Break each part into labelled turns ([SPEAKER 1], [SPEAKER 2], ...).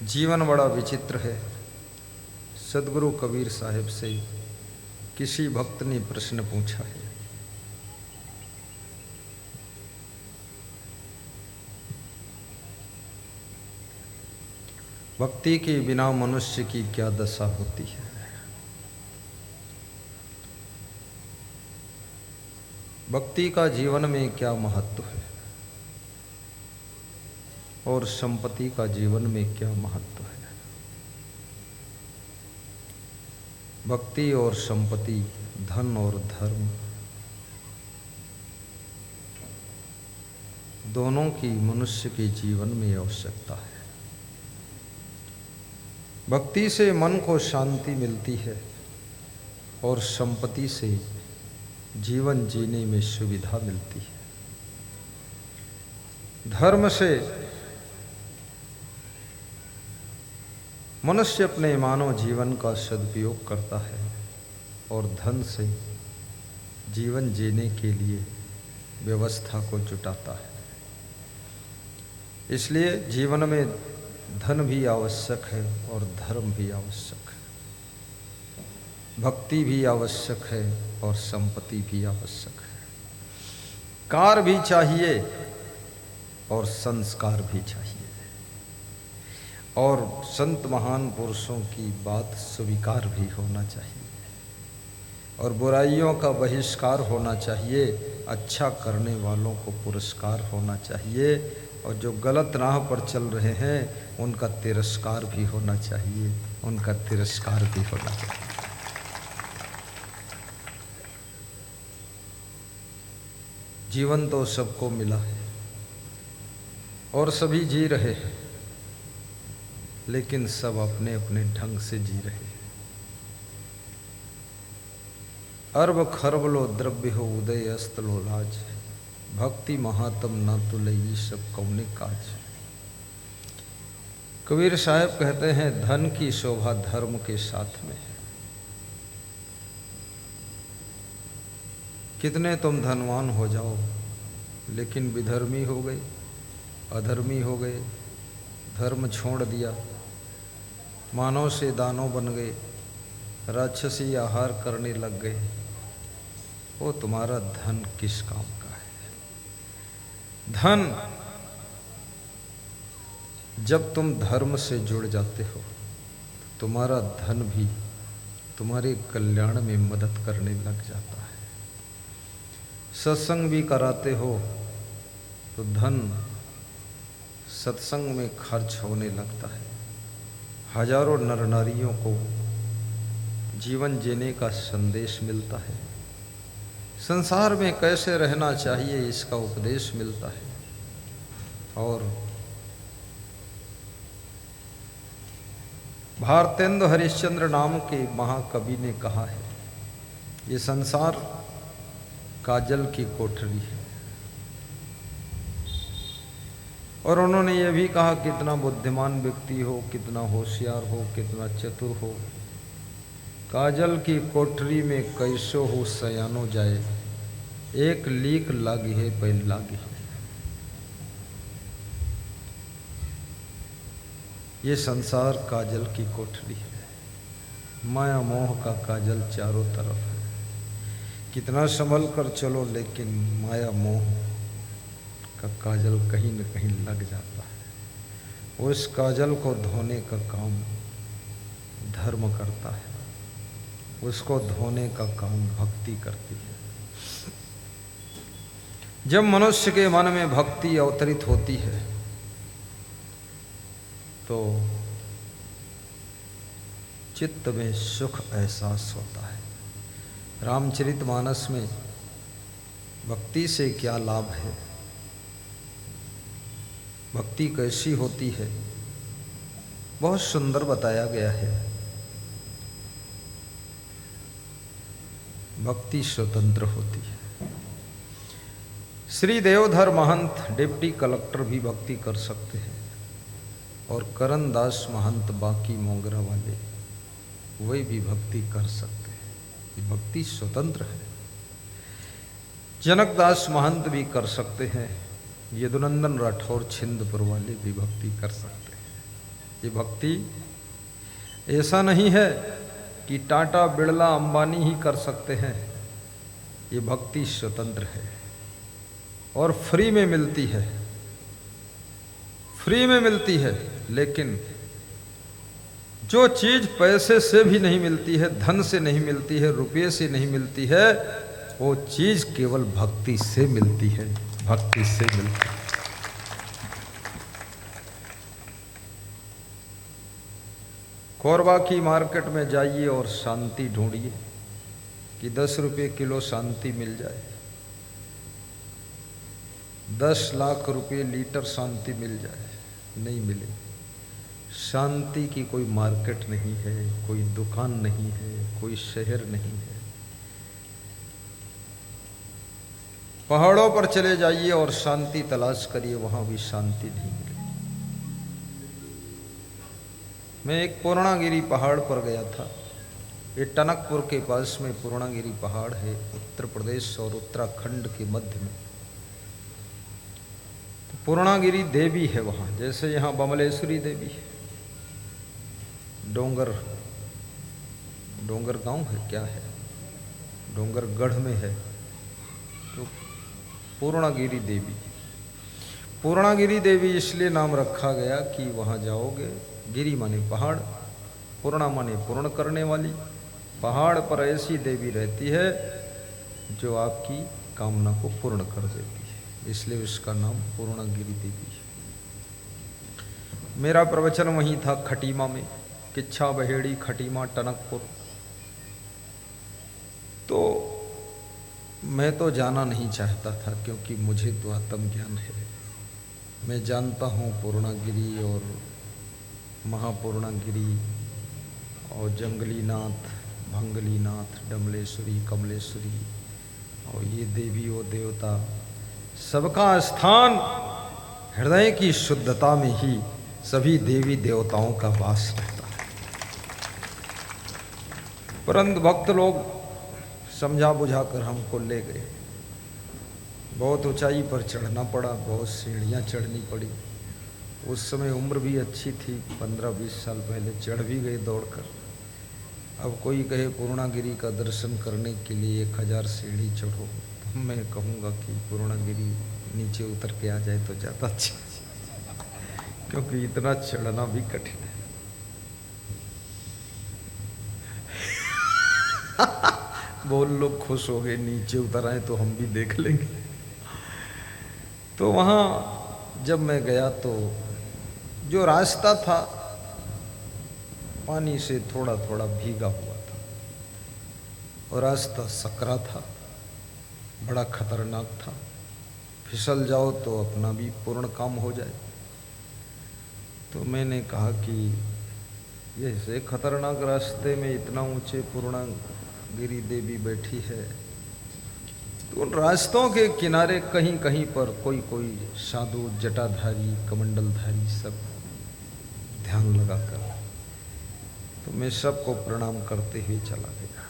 [SPEAKER 1] जीवन बड़ा विचित्र है। सदगुरु कबीर साहिब से किसी भक्त ने प्रश्न पूछा है, भक्ति के बिना मनुष्य की क्या दशा होती है। भक्ति का जीवन में क्या महत्व है और संपत्ति का जीवन में क्या महत्व है। भक्ति और संपत्ति, धन और धर्म, दोनों की मनुष्य के जीवन में आवश्यकता है। भक्ति से मन को शांति मिलती है और संपत्ति से जीवन जीने में सुविधा मिलती है। धर्म से मनुष्य अपने मानव जीवन का सदुपयोग करता है और धन से जीवन जीने के लिए व्यवस्था को जुटाता है। इसलिए जीवन में धन भी आवश्यक है और धर्म भी आवश्यक है, भक्ति भी आवश्यक है और संपत्ति भी आवश्यक है। कार भी चाहिए और संस्कार भी चाहिए और संत महान पुरुषों की बात स्वीकार भी होना चाहिए और बुराइयों का बहिष्कार होना चाहिए। अच्छा करने वालों को पुरस्कार होना चाहिए और जो गलत राह पर चल रहे हैं उनका तिरस्कार भी होना चाहिए, उनका तिरस्कार भी होना चाहिए। जीवन तो सबको मिला है और सभी जी रहे हैं, लेकिन सब अपने अपने ढंग से जी रहे हैं। अरब खरब लो द्रव्य हो उदय अस्त लो लाज, भक्ति महात्म न तुले ये सब कौने काज। कबीर साहब कहते हैं, धन की शोभा धर्म के साथ में है। कितने तुम धनवान हो जाओ, लेकिन विधर्मी हो गए, अधर्मी हो गए, धर्म छोड़ दिया, मानव से दानव बन गए, राक्षसी आहार करने लग गए, वो तुम्हारा धन किस काम का है। धन जब तुम धर्म से जुड़ जाते हो, तुम्हारा धन भी तुम्हारे कल्याण में मदद करने लग जाता है। सत्संग भी कराते हो तो धन सत्संग में खर्च होने लगता है। हजारों नर नारियों को जीवन जीने का संदेश मिलता है, संसार में कैसे रहना चाहिए इसका उपदेश मिलता है। और भारतेंदु हरिश्चंद्र नाम के महाकवि ने कहा है, ये संसार काजल की कोठरी है। और उन्होंने ये भी कहा, कितना बुद्धिमान व्यक्ति हो, कितना होशियार हो, कितना चतुर हो, काजल की कोठरी में कैसो हो सयानो जाए, एक लीक लागी है पैल लागी है। ये संसार काजल की कोठरी है, माया मोह का काजल चारों तरफ है। कितना संभल कर चलो, लेकिन माया मोह का काजल कहीं न कहीं लग जाता है। उस काजल को धोने का काम धर्म करता है, उसको धोने का काम भक्ति करती है। जब मनुष्य के मन में भक्ति अवतरित होती है तो चित्त में सुख एहसास होता है। रामचरितमानस में भक्ति से क्या लाभ है, भक्ति कैसी होती है, बहुत सुंदर बताया गया है। भक्ति स्वतंत्र होती है। श्री देवधर महंत डिप्टी कलेक्टर भी भक्ति कर सकते हैं और करणदास महंत बाकी मोगरा वाले वे भी भक्ति कर सकते हैं। भक्ति स्वतंत्र है। जनकदास महंत भी कर सकते हैं, यदुनंदन राठौर छिंदपुर वाले भी भक्ति कर सकते हैं। ये भक्ति ऐसा नहीं है कि टाटा बिड़ला अंबानी ही कर सकते हैं। ये भक्ति स्वतंत्र है और फ्री में मिलती है, फ्री में मिलती है। लेकिन जो चीज पैसे से भी नहीं मिलती है, धन से नहीं मिलती है, रुपये से नहीं मिलती है, वो चीज केवल भक्ति से मिलती है, भक्ति से मिलती है। कोरबा की मार्केट में जाइए और शांति ढूंढिए कि 10 रुपये किलो शांति मिल जाए, 10 लाख रुपये लीटर शांति मिल जाए, नहीं मिले। शांति की कोई मार्केट नहीं है, कोई दुकान नहीं है, कोई शहर नहीं है। पहाड़ों पर चले जाइए और शांति तलाश करिए, वहां भी शांति नहीं मिलेगी। मैं एक पूर्णागिरी पहाड़ पर गया था। ये टनकपुर के पास में पूर्णागिरी पहाड़ है, उत्तर प्रदेश और उत्तराखंड के मध्य में। तो पूर्णागिरी देवी है वहाँ, जैसे यहाँ बमलेश्वरी देवी है। डोंगर गांव है, क्या है, डोंगरगढ़ में है। तो पूर्णागिरी देवी, पूर्णागिरी देवी इसलिए नाम रखा गया कि वहाँ जाओगे, गिरी माने पहाड़, पूर्णा माने पूर्ण करने वाली। पहाड़ पर ऐसी देवी रहती है जो आपकी कामना को पूर्ण कर देती है, इसलिए उसका नाम पूर्णागिरी देवी है। मेरा प्रवचन वहीं था खटीमा में, किच्छा बहेड़ी खटीमा टनकपुर। तो मैं तो जाना नहीं चाहता था, क्योंकि मुझे तो आत्मज्ञान है। मैं जानता हूँ पूर्णागिरी और महापूर्णागिरी और जंगलीनाथ, भंगलीनाथ, डमलेश्वरी, कमलेश्वरी और ये देवी और देवता, सबका स्थान हृदय की शुद्धता में ही सभी देवी देवताओं का वास रहता है। परंतु भक्त लोग समझा बुझाकर हमको ले गए। बहुत ऊंचाई पर चढ़ना पड़ा, बहुत सीढ़ियाँ चढ़नी पड़ी। उस समय उम्र भी अच्छी थी, 15-20 साल पहले चढ़ भी गए दौड़कर। अब कोई कहे पूर्णागिरी का दर्शन करने के लिए 1000 सीढ़ी चढ़ो, तो मैं कहूँगा कि पूर्णागिरी नीचे उतर के आ जाए तो ज़्यादा अच्छा, क्योंकि इतना चढ़ना भी कठिन है। बहुत लोग खुश हो गए, नीचे उतर आए तो हम भी देख लेंगे। तो वहाँ जब मैं गया तो जो रास्ता था पानी से थोड़ा थोड़ा भीगा हुआ था और रास्ता सकरा था, बड़ा खतरनाक था। फिसल जाओ तो अपना भी पूर्ण काम हो जाए। तो मैंने कहा कि ये ऐसे खतरनाक रास्ते में इतना ऊंचे पूर्णागिरी देवी बैठी है, तो उन रास्तों के किनारे कहीं कहीं पर कोई कोई साधु, जटाधारी, कमंडलधारी सब ध्यान लगाकर, तो मैं सबको प्रणाम करते हुए चला गया।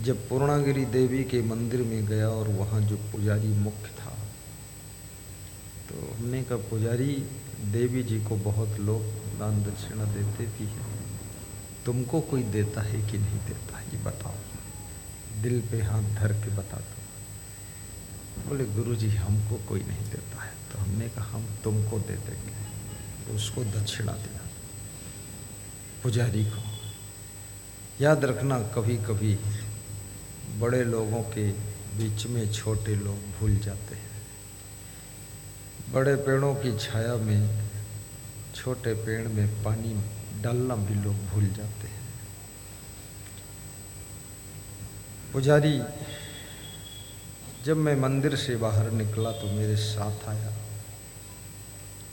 [SPEAKER 1] जब पूर्णागिरी देवी के मंदिर में गया और वहाँ जो पुजारी मुख्य था, तो हमने कहा पुजारी, देवी जी को बहुत लोग दान दक्षिणा देते भी हैं, तुमको कोई देता है कि नहीं देता, ये बताओ, दिल पे हाथ धर के बता दो। बोले गुरुजी हमको कोई नहीं देता है। तो हमने कहा हम तुमको दे देंगे। तो उसको दक्षिणा दिया पुजारी को। याद रखना, कभी कभी बड़े लोगों के बीच में छोटे लोग भूल जाते हैं। बड़े पेड़ों की छाया में छोटे पेड़ में पानी डालना भी लोग भूल जाते हैं। पुजारी जब मैं मंदिर से बाहर निकला तो मेरे साथ आया।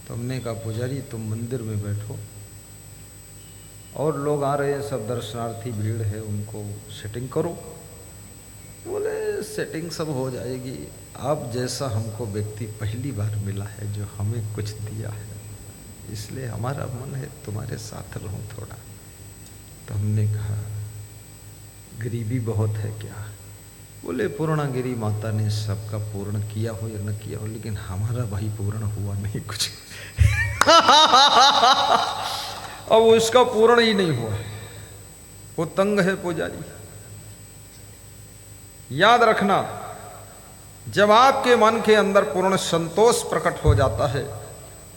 [SPEAKER 1] तो हमने कहा पुजारी तुम मंदिर में बैठो, और लोग आ रहे हैं, सब दर्शनार्थी भीड़ है, उनको सेटिंग करो। बोले सेटिंग सब हो जाएगी, आप जैसा हमको व्यक्ति पहली बार मिला है जो हमें कुछ दिया है, इसलिए हमारा मन है तुम्हारे साथ रहूं थोड़ा। तो हमने कहा गरीबी बहुत है क्या? बोले पूर्णागिरी माता ने सबका पूर्ण किया हो या न किया हो, लेकिन हमारा भाई पूर्ण हुआ नहीं कुछ। अब उसका पूर्ण ही नहीं हुआ, वो तंग है पुजारी। याद रखना, जब आपके मन के अंदर पूर्ण संतोष प्रकट हो जाता है,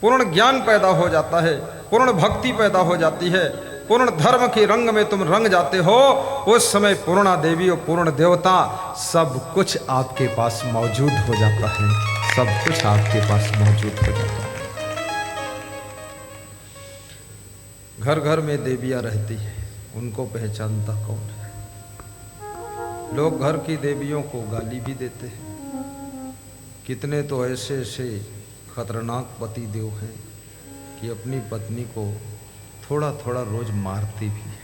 [SPEAKER 1] पूर्ण ज्ञान पैदा हो जाता है, पूर्ण भक्ति पैदा हो जाती है, पूर्ण धर्म के रंग में तुम रंग जाते हो, उस समय पूर्णा देवी और पूर्ण देवता सब कुछ आपके पास मौजूद हो जाता है, सब कुछ आपके पास मौजूद हो जाता है। घर घर में देवियां रहती है, उनको पहचानता कौन है? लोग घर की देवियों को गाली भी देते हैं। कितने तो ऐसे ऐसे खतरनाक पति देव हैं कि अपनी पत्नी को थोड़ा थोड़ा रोज मारते भी है।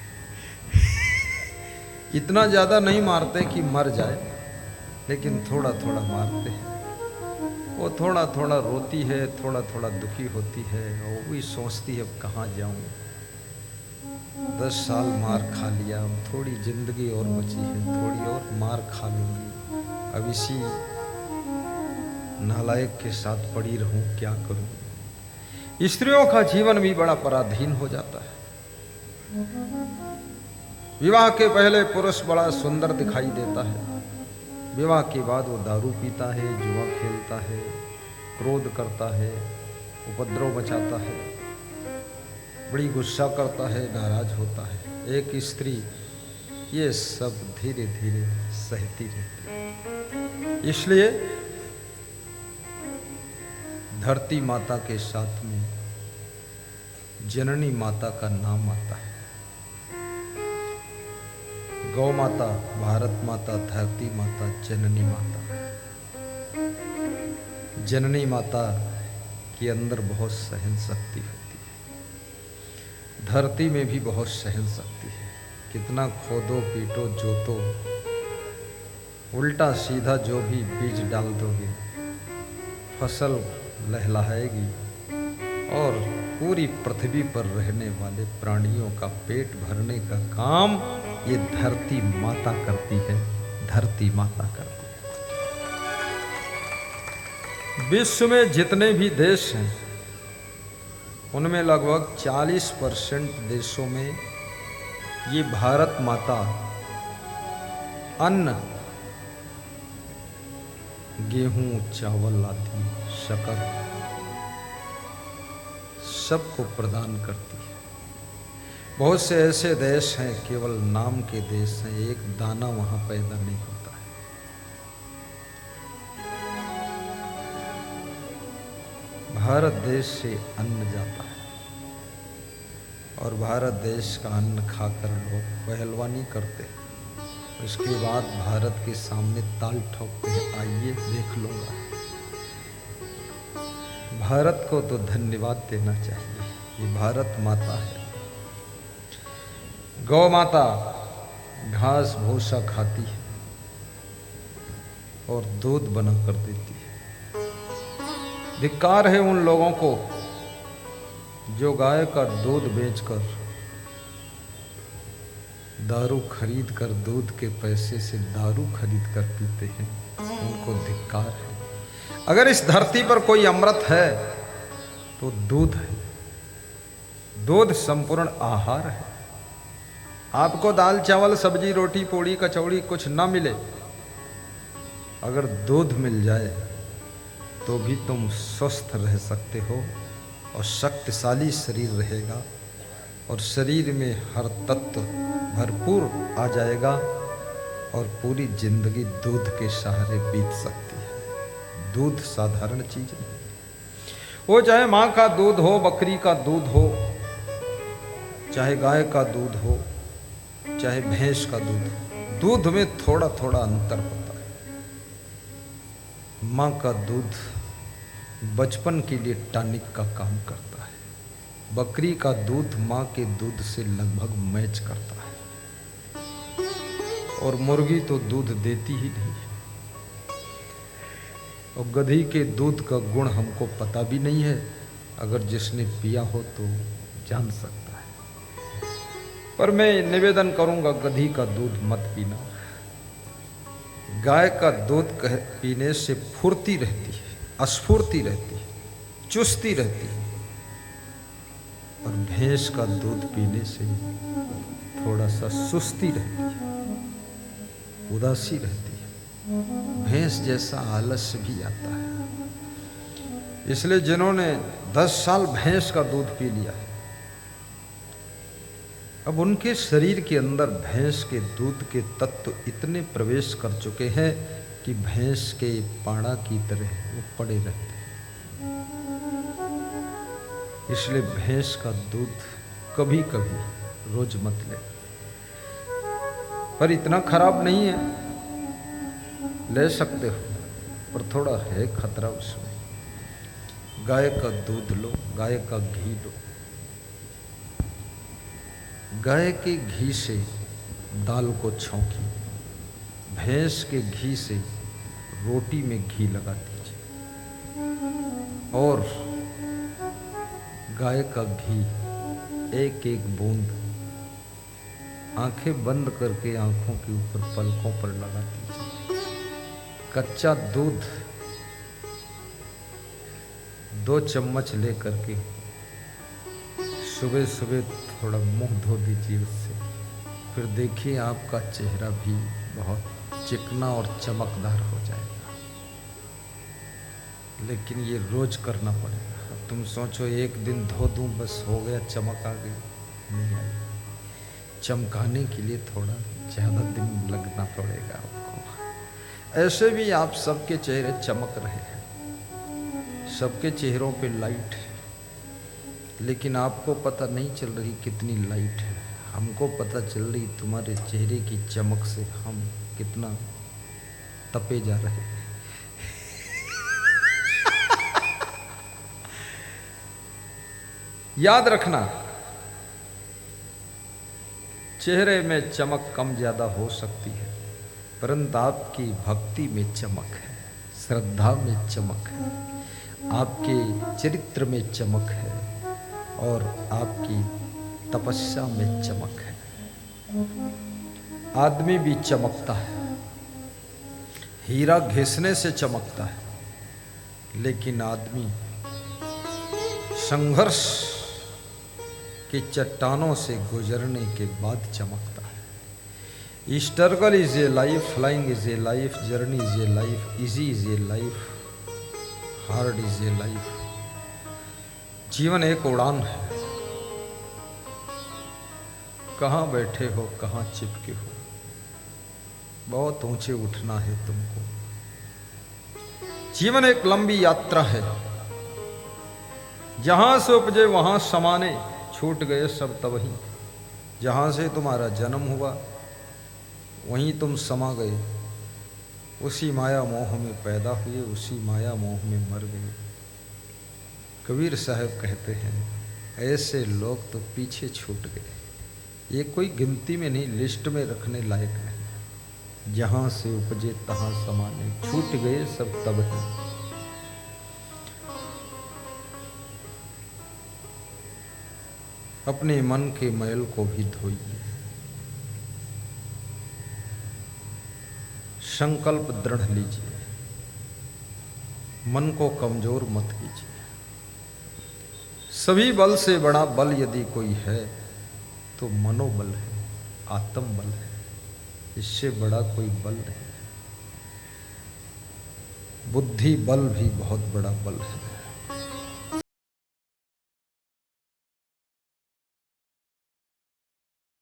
[SPEAKER 1] इतना ज़्यादा नहीं मारते कि मर जाए, लेकिन थोड़ा थोड़ा मारते हैं। वो थोड़ा थोड़ा रोती है, थोड़ा थोड़ा दुखी होती है, और वही सोचती है अब कहाँ जाऊँ, 10 साल मार खा लिया, अब थोड़ी जिंदगी और बची है, थोड़ी और मार खा लूँगी, अब इसी नालायक के साथ पड़ी रहूं, क्या करूं। स्त्रियों का जीवन भी बड़ा पराधीन हो जाता है। विवाह के पहले पुरुष बड़ा सुंदर दिखाई देता है, विवाह के बाद वो दारू पीता है, जुआ खेलता है, क्रोध करता है, उपद्रव मचाता है, बड़ी गुस्सा करता है, नाराज होता है। एक स्त्री ये सब धीरे धीरे सहती रहती है। इसलिए धरती माता के साथ में जननी माता का नाम आता है। गौ माता, भारत माता, धरती माता, जननी माता। जननी माता के अंदर बहुत सहन शक्ति होती है, धरती में भी बहुत सहन शक्ति है। कितना खोदो पीटो जोतो, उल्टा सीधा जो भी बीज डाल दोगे, फसल लहलहाएगी और पूरी पृथ्वी पर रहने वाले प्राणियों का पेट भरने का काम ये धरती माता करती है, धरती माता करती है। विश्व में जितने भी देश हैं उनमें लगभग 40% देशों में ये भारत माता अन्न, गेहूं, चावल आदि, शक्कर सबको प्रदान करती है। बहुत से ऐसे देश हैं केवल नाम के देश हैं, एक दाना वहां पैदा नहीं होता है। भारत देश से अन्न जाता है और भारत देश का अन्न खाकर लोग पहलवानी करते हैं। उसके बाद भारत के सामने ताल ठोकते हैं, आइए देख लूंगा। भारत को तो धन्यवाद देना चाहिए, ये भारत माता है। गौ माता घास भूसा खाती है और दूध बना कर देती है। धिक्कार है उन लोगों को जो गाय का दूध बेचकर, दारू खरीद कर, दूध के पैसे से दारू खरीद कर पीते हैं, उनको धिक्कार है। अगर इस धरती पर कोई अमृत है तो दूध है। दूध संपूर्ण आहार है। आपको दाल चावल सब्जी रोटी पूड़ी कचौड़ी कुछ ना मिले, अगर दूध मिल जाए तो भी तुम स्वस्थ रह सकते हो और शक्तिशाली शरीर रहेगा और शरीर में हर तत्व भरपूर आ जाएगा और पूरी जिंदगी दूध के सहारे बीत सकती है। दूध साधारण चीज नहीं, वो चाहे माँ का दूध हो, बकरी का दूध हो, चाहे गाय का दूध हो, चाहे भैंस का दूध हो, दूध में थोड़ा थोड़ा अंतर होता है। माँ का दूध बचपन के लिए टॉनिक का काम करता है, बकरी का दूध माँ के दूध से लगभग मैच करता है, और मुर्गी तो दूध देती ही नहीं है। और गधी के दूध का गुण हमको पता भी नहीं है, अगर जिसने पिया हो तो जान सकता है। पर मैं निवेदन करूंगा, गधी का दूध मत पीना। गाय का दूध पीने से फुर्ती रहती है, स्फूर्ति रहती है, चुस्ती रहती है, और भैंस का दूध पीने से थोड़ा सा सुस्ती रहती है, उदासी रहती है, भैंस जैसा आलस भी आता है। इसलिए जिन्होंने 10 साल भैंस का दूध पी लिया है, अब उनके शरीर के अंदर भैंस के दूध के तत्व इतने प्रवेश कर चुके हैं कि भैंस के पाड़ा की तरह वो पड़े रहते हैं। इसलिए भैंस का दूध कभी कभी रोज मत ले, पर इतना खराब नहीं है, ले सकते हो, पर थोड़ा है खतरा उसमें। गाय का दूध लो, गाय का घी लो। गाय के घी से दाल को छौंकी, भैंस के घी से रोटी में घी लगा दीजिए और गाय का घी एक एक बूंद आंखें बंद करके आंखों के ऊपर पलकों पर लगा दीजिए। कच्चा दूध 2 चम्मच ले करके सुबह सुबह थोड़ा मुंह धो दीजिए उससे, फिर देखिए आपका चेहरा भी बहुत चिकना और चमकदार हो जाएगा। लेकिन ये रोज करना पड़ेगा। अब तुम सोचो एक दिन धो दूं बस हो गया, चमक आ गई, नहीं आई। चमकाने के लिए थोड़ा ज़्यादा दिन लगना पड़ेगा आपको। ऐसे भी आप सबके चेहरे चमक रहे हैं, सबके चेहरों पे लाइट है, लेकिन आपको पता नहीं चल रही कितनी लाइट है। हमको पता चल रही तुम्हारे चेहरे की चमक से हम कितना तपे जा रहे हैं। याद रखना, चेहरे में चमक कम ज्यादा हो सकती है, परंतु आपकी भक्ति में चमक है, श्रद्धा में चमक है, आपके चरित्र में चमक है और आपकी तपस्या में चमक है। आदमी भी चमकता है, हीरा घिसने से चमकता है, लेकिन आदमी संघर्ष की चट्टानों से गुजरने के बाद चमकता है। Struggle is a life, flying is a life, journey is a life, easy is a life, hard is a life. जीवन एक उड़ान है, कहाँ बैठे हो, कहाँ चिपके हो, बहुत ऊंचे उठना है तुमको। जीवन एक लंबी यात्रा है, जहां से उपजे वहां समाने, छूट गए सब तब ही। जहां से तुम्हारा जन्म हुआ वहीं तुम समा गए, उसी माया मोह में पैदा हुए, उसी माया मोह में मर गए। कबीर साहब कहते हैं ऐसे लोग तो पीछे छूट गए, ये कोई गिनती में नहीं, लिस्ट में रखने लायक नहीं। जहां से उपजे तहां समाने, छूट गए सब तब ही। अपने मन के मैल को भी धोइए, संकल्प दृढ़ लीजिए, मन को कमजोर मत कीजिए। सभी बल से बड़ा बल यदि कोई है तो मनोबल है, आत्म बल है, इससे बड़ा कोई बल नहीं। बुद्धि बल भी बहुत बड़ा बल है।